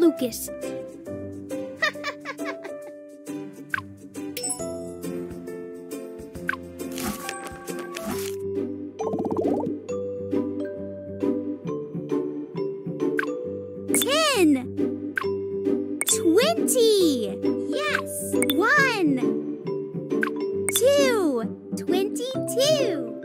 Lucas. Ten. 20. Yes. 1, 2, 22.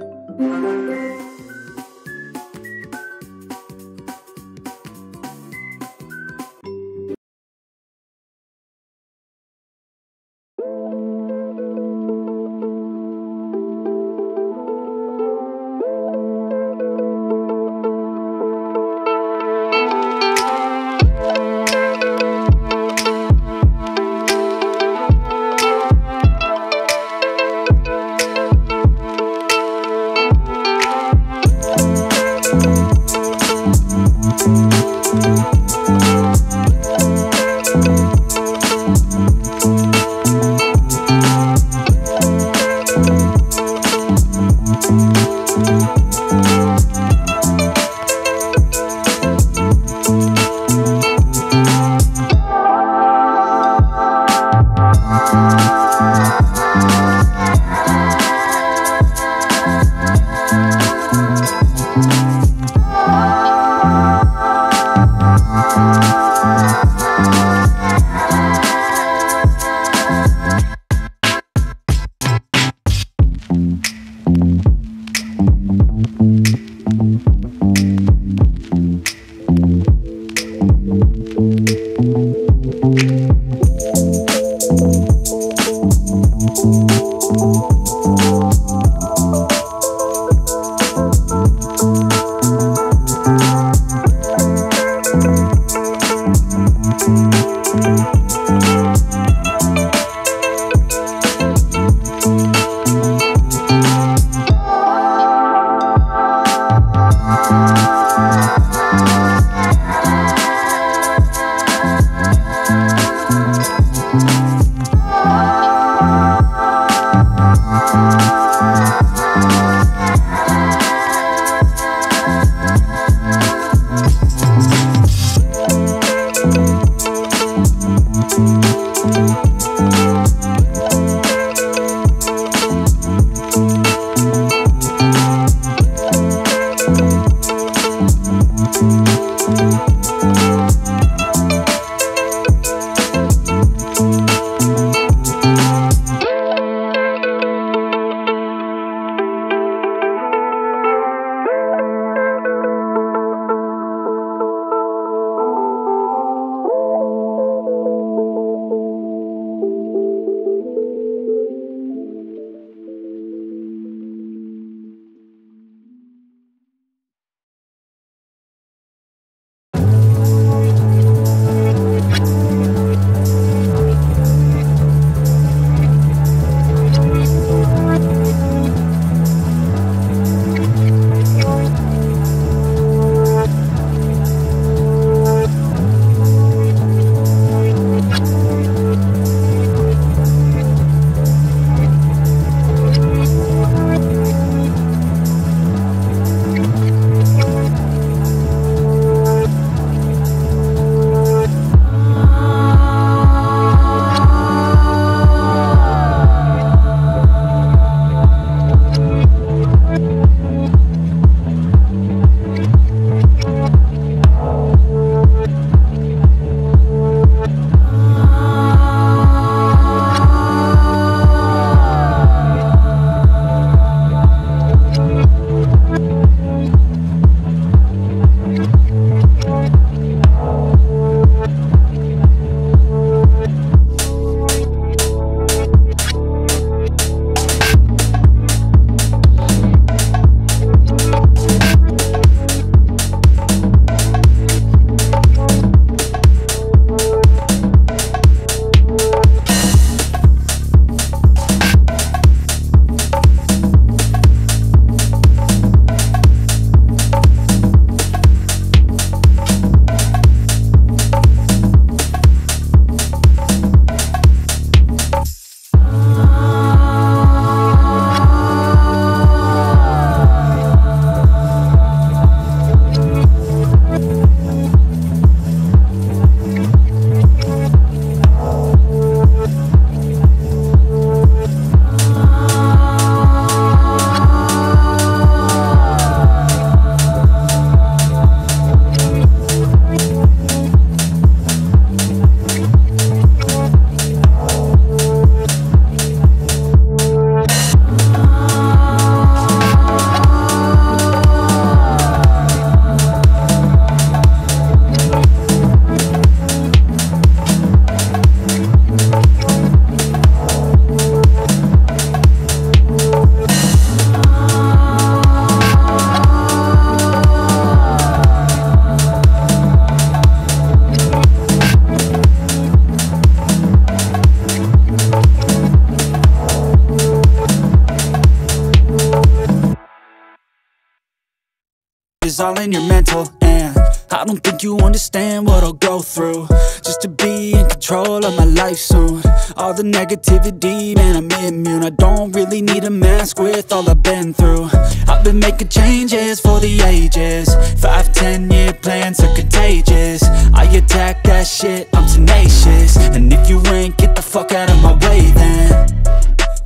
all in your mental. And I don't think you understand what I'll go through just to be in control of my life soon. All the negativity, man, I'm immune. I don't really need a mask with all I've been through. I've been making changes for the ages. 5-10 year plans are contagious. I attack that shit, I'm tenacious. And if you ain't, get the fuck out of my way then.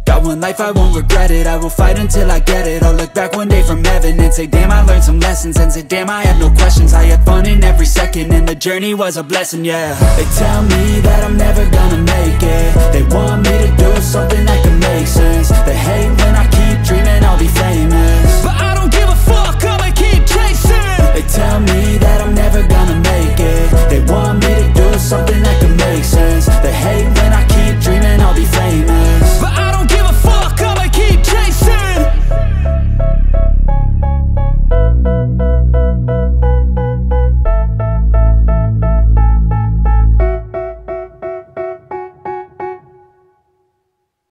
Got one life, I won't regret it. I will fight until I get it. I'll look back one day from heaven and say, damn, I learned some lessons. And say, damn, I had no questions. I had fun in every second, and the journey was a blessing, yeah. They tell me that I'm never gonna make it. They want me to do something that can make sense. They hate when I keep dreaming I'll be famous, but I don't give a fuck, I'ma keep chasing. They tell me that I'm